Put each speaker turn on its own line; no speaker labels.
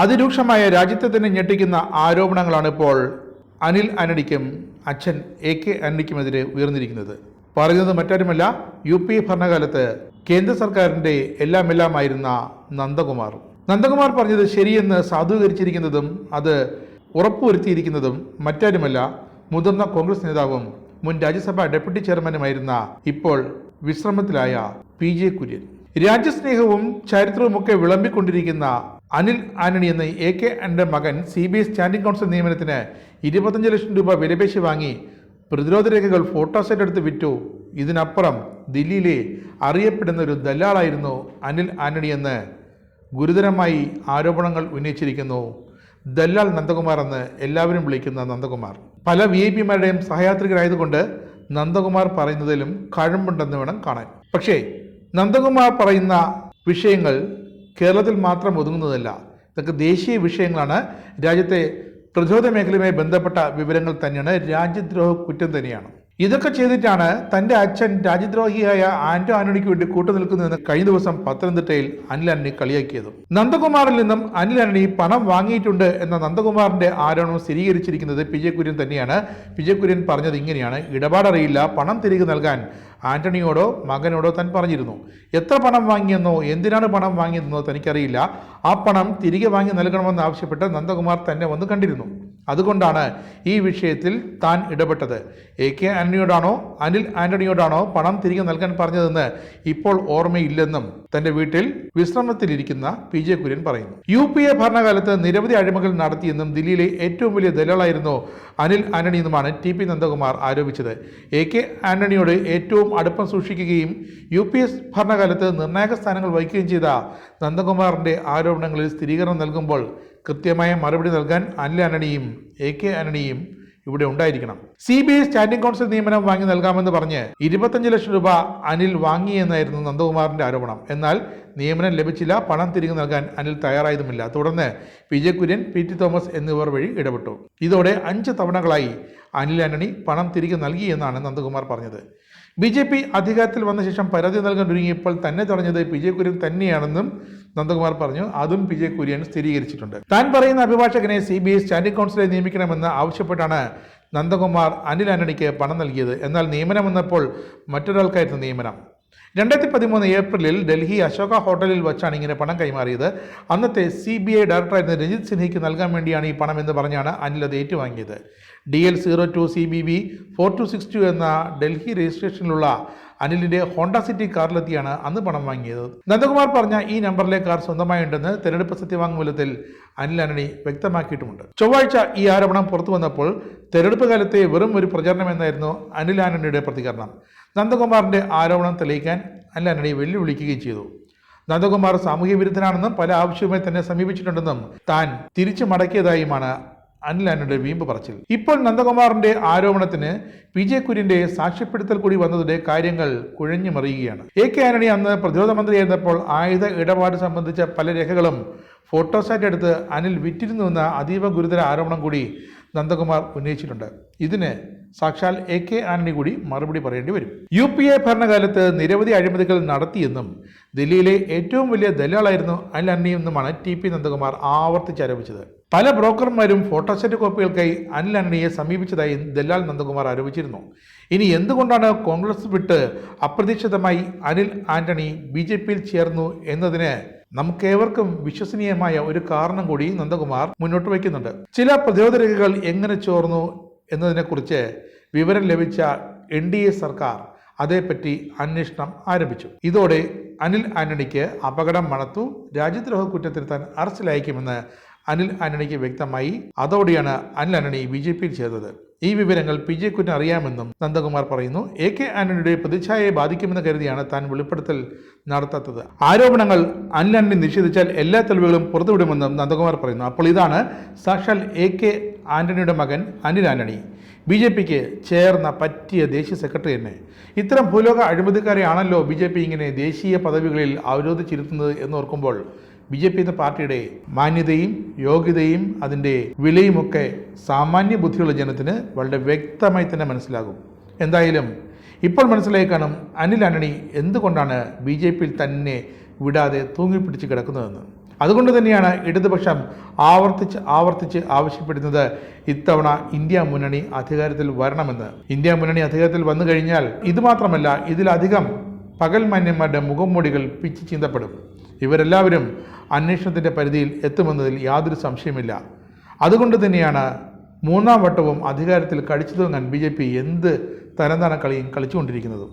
അതിരൂക്ഷമായ രാജ്യത്തെ തന്നെ ഞെട്ടിക്കുന്ന ആരോപണങ്ങളാണ് ഇപ്പോൾ അനിൽ ആന്റണിക്കും അച്ഛൻ AK ആന്റണിക്കുമെതിരെ ഉയർന്നിരിക്കുന്നത്. പറയുന്നത് മറ്റാരുമല്ല, UPA ഭരണകാലത്ത് കേന്ദ്ര സർക്കാരിൻ്റെ എല്ലാമായിരുന്ന നന്ദകുമാർ പറഞ്ഞത് ശരിയെന്ന് സാധൂകരിച്ചിരിക്കുന്നതും അത് ഉറപ്പുവരുത്തിയിരിക്കുന്നതും മറ്റാരുമല്ല, മുതിർന്ന കോൺഗ്രസ് നേതാവും മുൻ രാജ്യസഭാ ഡെപ്യൂട്ടി ചെയർമാനുമായിരുന്ന ഇപ്പോൾ വിശ്രമത്തിലായ PJ കുര്യൻ. രാജ്യസ്നേഹവും ചരിത്രവുമൊക്കെ വിളമ്പിക്കൊണ്ടിരിക്കുന്ന അനിൽ ആന്റണി എന്ന AK ആന്റണിയുടെ മകൻ CBI സ്റ്റാൻഡിംഗ് കൗൺസിൽ നിയമനത്തിന് 25 ലക്ഷം രൂപ വിലപേശി വാങ്ങി പ്രതിരോധ രേഖകൾ ഫോട്ടോസെറ്റ് എടുത്ത് വിറ്റു. ഇതിനപ്പുറം ദില്ലിയിലെ അറിയപ്പെടുന്ന ഒരു ദല്ലാളായിരുന്നു അനിൽ ആന്റണി എന്ന് ഗുരുതരമായി ആരോപണങ്ങൾ ഉന്നയിച്ചിരിക്കുന്നു ദല്ലാൽ നന്ദകുമാർ എന്ന് എല്ലാവരും വിളിക്കുന്ന നന്ദകുമാർ. പല VIP-മാരുടെയും സഹയാത്രികരായതുകൊണ്ട് നന്ദകുമാർ പറയുന്നതിലും കഴമ്പുണ്ടെന്ന് വേണം കാണാൻ. പക്ഷേ നന്ദകുമാർ പറയുന്ന വിഷയങ്ങൾ കേരളത്തിൽ മാത്രം ഒതുങ്ങുന്നതല്ല. ഇതൊക്കെ ദേശീയ വിഷയങ്ങളാണ്. രാജ്യത്തെ പ്രതിരോധ മേഖലയുമായി ബന്ധപ്പെട്ട വിവരങ്ങൾ തന്നെയാണ്. രാജ്യദ്രോഹ കുറ്റം തന്നെയാണ്. ഇതൊക്കെ ചെയ്തിട്ടാണ് തൻ്റെ അച്ഛൻ രാജ്യദ്രോഹിയായ ആന്റണിക്ക് വേണ്ടി കൂട്ടുനിൽക്കുന്നതെന്ന് കഴിഞ്ഞ ദിവസം പത്തനംതിട്ടയിൽ അനിൽ ആന്റണി കളിയാക്കിയത്. നന്ദകുമാറിൽ നിന്നും അനിൽ ആന്റണി പണം വാങ്ങിയിട്ടുണ്ട് എന്ന നന്ദകുമാറിന്റെ ആരോപണം സ്ഥിരീകരിച്ചിരിക്കുന്നത് PJ കുര്യൻ തന്നെയാണ്. PJ കുര്യൻ പറഞ്ഞത് ഇങ്ങനെയാണ്: ഇടപാടറിയില്ല, പണം തിരികെ നൽകാൻ ആന്റണിയോടോ മകനോടോ താൻ പറഞ്ഞിരുന്നു. എത്ര പണം വാങ്ങിയെന്നോ എന്തിനാണ് പണം വാങ്ങിയതെന്നോ തനിക്കറിയില്ല. ആ പണം തിരികെ വാങ്ങി നൽകണമെന്ന് ആവശ്യപ്പെട്ട് നന്ദകുമാർ തന്നെ വന്ന് കണ്ടിരുന്നു. അതുകൊണ്ടാണ് ഈ വിഷയത്തിൽ താൻ ഇടപെട്ടത്. AK ആന്റണിയോടാണോ അനിൽ ആന്റണിയോടാണോ പണം തിരികെ നൽകാൻ പറഞ്ഞതെന്ന് ഇപ്പോൾ ഓർമ്മയില്ലെന്നും തന്റെ വീട്ടിൽ വിശ്രമത്തിലിരിക്കുന്ന PJ കുര്യൻ പറയുന്നു. UPA ഭരണകാലത്ത് നിരവധി അഴിമതികൾ നടത്തിയെന്നും ദില്ലിയിലെ ഏറ്റവും വലിയ ദലാളായിരുന്നു അനിൽ ആന്റണി എന്നുമാണ് TP നന്ദകുമാർ ആരോപിച്ചത്. AK ആന്റണിയോട് ഏറ്റവും അടുപ്പം സൂക്ഷിക്കുകയും UPA ഭരണകാലത്ത് നിർണായക സ്ഥാനങ്ങൾ വഹിക്കുകയും ചെയ്ത നന്ദകുമാറിന്റെ ആരോപണങ്ങളിൽ സ്ഥിരീകരണം നൽകുമ്പോൾ കൃത്യമായ മറുപടി നൽകാൻ അനിൽ ആന്റണിയും AK ആന്റണിയും ഇവിടെ ഉണ്ടായിരിക്കണം. CBI സ്റ്റാൻഡിംഗ് കൗൺസിൽ നിയമനം വാങ്ങി നൽകാമെന്ന് പറഞ്ഞ് 25 ലക്ഷം രൂപ അനിൽ വാങ്ങിയെന്നായിരുന്നു നന്ദകുമാറിന്റെ ആരോപണം. എന്നാൽ നിയമനം ലഭിച്ചില്ല. പണം തിരികെ നൽകാൻ അനിൽ തയ്യാറായതുമില്ല. തുടർന്ന് PJ കുര്യൻ, PT തോമസ് എന്നിവർ വഴി ഇടപെട്ടു. ഇതോടെ 5 തവണകളായി അനിൽ ആന്റണി പണം തിരികെ നൽകി എന്നാണ് നന്ദകുമാർ പറഞ്ഞത്. BJP അധികാരത്തിൽ വന്ന ശേഷം പരാതി നൽകാൻ ഒരുങ്ങിയപ്പോൾ തന്നെ തടഞ്ഞത് PJ കുര്യൻ തന്നെയാണെന്നും നന്ദകുമാർ പറഞ്ഞു. അതും PJ കുര്യൻ സ്ഥിരീകരിച്ചിട്ടുണ്ട്. താൻ പറയുന്ന അഭിഭാഷകനെ CBI സ്റ്റാൻഡിംഗ് കൗൺസിലെ നിയമിക്കണമെന്ന് ആവശ്യപ്പെട്ടാണ് നന്ദകുമാർ അനിൽ ആന്റണിക്ക് പണം നൽകിയത്. എന്നാൽ നിയമനം വന്നപ്പോൾ മറ്റൊരാൾക്കായിരുന്നു നിയമനം. 2013 ഏപ്രിലിൽ ഡൽഹി അശോക ഹോട്ടലിൽ വച്ചാണ് ഇങ്ങനെ പണം കൈമാറിയത്. അന്നത്തെ CBI ഡയറക്ടറായിരുന്ന രഞ്ജിത് സിൻഹയ്ക്ക് നൽകാൻ വേണ്ടിയാണ് ഈ പണം എന്ന് പറഞ്ഞാണ് അനിൽ അത് ഏറ്റുവാങ്ങിയത്. DL02 CBB 4262 എന്ന ഡൽഹി രജിസ്ട്രേഷനിലുള്ള അനിലിന്റെ ഹോണ്ട സിറ്റി കാറിലെത്തിയാണ് അന്ന് പണം വാങ്ങിയത്. നന്ദകുമാർ പറഞ്ഞ ഈ നമ്പറിലെ കാർ സ്വന്തമായുണ്ടെന്ന് തെരഞ്ഞെടുപ്പ് സത്യവാങ്മൂലത്തിൽ അനിൽ ആന്റണി വ്യക്തമാക്കിയിട്ടുമുണ്ട്. ചൊവ്വാഴ്ച ഈ ആരോപണം പുറത്തു വന്നപ്പോൾ തെരഞ്ഞെടുപ്പ് കാലത്തെ വെറും ഒരു പ്രചരണം എന്നായിരുന്നു അനിൽ ആന്റണിയുടെ പ്രതികരണം. നന്ദകുമാറിന്റെ ആരോപണം തെളിയിക്കാൻ അനിൽ ആന്റണി വെല്ലുവിളിക്കുകയും ചെയ്തു. നന്ദകുമാർ സാമൂഹ്യ വിരുദ്ധനാണെന്നും പല ആവശ്യവുമായി തന്നെ സമീപിച്ചിട്ടുണ്ടെന്നും താൻ തിരിച്ചു മടക്കിയതായുമാണ് അനിൽ ആന്റണിയുടെ വീമ്പ് പറച്ചിൽ. ഇപ്പോൾ നന്ദകുമാറിന്റെ ആരോപണത്തിന് PJ കുര്യന്റെ സാക്ഷ്യപ്പെടുത്തൽ കൂടി വന്നതിന്റെ കാര്യങ്ങൾ കുഴഞ്ഞു മറിയുകയാണ്. AK ആന്റണി അന്ന് പ്രതിരോധ മന്ത്രിയായിരുന്നപ്പോൾ ആയുധ ഇടപാട് സംബന്ധിച്ച പല രേഖകളും ഫോട്ടോസാറ്റ് എടുത്ത് അനിൽ വിറ്റിരുന്നുവെന്ന അതീവ ഗുരുതര ആരോപണം കൂടി നന്ദകുമാർ ഉന്നയിച്ചിട്ടുണ്ട്. ഇതിന് സാക്ഷാൽ AK ആന്റണി കൂടി മറുപടി പറയേണ്ടി വരും. UPA ഭരണകാലത്ത് നിരവധി അഴിമതികൾ നടത്തിയെന്നും ദില്ലിയിലെ ഏറ്റവും വലിയ ദലാളായിരുന്നു അനിൽ ആന്റണി എന്നുമാണ് TP നന്ദകുമാർ ആവർത്തിച്ചാരോപിച്ചത്. പല ബ്രോക്കർമാരും ഫോട്ടോസെറ്റ് കോപ്പികൾക്കായി അനിൽ ആന്റണിയെ സമീപിച്ചതായി ദല്ലാൽ നന്ദകുമാർ ആരോപിച്ചിരുന്നു. ഇനി എന്തുകൊണ്ടാണ് കോൺഗ്രസ് വിട്ട് അപ്രതീക്ഷിതമായി അനിൽ ആന്റണി BJPയിൽ ചേർന്നു എന്നതിന് നമുക്കേവർക്കും വിശ്വസനീയമായ ഒരു കാരണം കൂടി നന്ദകുമാർ മുന്നോട്ട് വയ്ക്കുന്നുണ്ട്. ചില പ്രതിരോധ രേഖകൾ എങ്ങനെ ചോർന്നു എന്നതിനെക്കുറിച്ച് വിവരം ലഭിച്ച NDA സർക്കാർ അതേപ്പറ്റി അന്വേഷണം ആരംഭിച്ചു. ഇതോടെ അനിൽ ആന്റണിക്ക് അപകടം മണത്തു. രാജ്യദ്രോഹ കുറ്റത്തിന് താൻ അറസ്റ്റിലയക്കുമെന്ന് അനിൽ ആന്റണിക്ക് വ്യക്തമായി. അതോടെയാണ് അനിൽ ആന്റണി BJPയിൽ ചേർന്നത്. ഈ വിവരങ്ങൾ PJ കുര്യന് അറിയാമെന്നും നന്ദകുമാർ പറയുന്നു. AK ആന്റണിയുടെ പ്രതിച്ഛായയെ ബാധിക്കുമെന്ന് കരുതിയാണ് താൻ വെളിപ്പെടുത്തൽ നടത്താത്തത്. ആരോപണങ്ങൾ അനിൽ ആന്റണി നിഷേധിച്ചാൽ എല്ലാ തെളിവുകളും പുറത്തുവിടുമെന്നും നന്ദകുമാർ പറയുന്നു. അപ്പോൾ ഇതാണ് സാക്ഷാൽ AK ആന്റണിയുടെ മകൻ അനിൽ ആന്റണി BJPക്ക് ചേർന്ന പറ്റിയ ദേശീയ സെക്രട്ടറി തന്നെ. ഇത്തരം ഭൂലോക അഴിമതിക്കാരെയാണല്ലോ BJP ഇങ്ങനെ ദേശീയ പദവികളിൽ അവരോധിച്ചിരുത്തുന്നത് എന്നോർക്കുമ്പോൾ BJP എന്ന പാർട്ടിയുടെ മാന്യതയും യോഗ്യതയും അതിൻ്റെ വിലയുമൊക്കെ സാമാന്യ ബുദ്ധിയുള്ള ജനത്തിന് വളരെ വ്യക്തമായി തന്നെ മനസ്സിലാകും. എന്തായാലും ഇപ്പോൾ മനസ്സിലായി കാണും അനിൽ ആന്റണി എന്തുകൊണ്ടാണ് BJPയിൽ തന്നെ വിടാതെ തൂങ്ങിപ്പിടിച്ച് കിടക്കുന്നതെന്ന്. അതുകൊണ്ട് തന്നെയാണ് ഇടതുപക്ഷം ആവർത്തിച്ച് ആവശ്യപ്പെടുന്നത് ഇത്തവണ ഇന്ത്യ മുന്നണി അധികാരത്തിൽ വരണമെന്ന്. ഇന്ത്യ മുന്നണി അധികാരത്തിൽ വന്നു കഴിഞ്ഞാൽ ഇത് മാത്രമല്ല, ഇതിലധികം പകൽ മാന്യന്മാരുടെ മുഖംമൂടികൾ പിച്ച് ചീന്തപ്പെടും. ഇവരെല്ലാവരും അന്വേഷണത്തിൻ്റെ പരിധിയിൽ എത്തുമെന്നതിൽ യാതൊരു സംശയമില്ല. അതുകൊണ്ട് തന്നെയാണ് മൂന്നാം വട്ടവും അധികാരത്തിൽ കടിച്ചു തൂങ്ങാൻ BJP എന്ത് തരംതാണ കളിയും കളിച്ചുകൊണ്ടിരിക്കുന്നത്.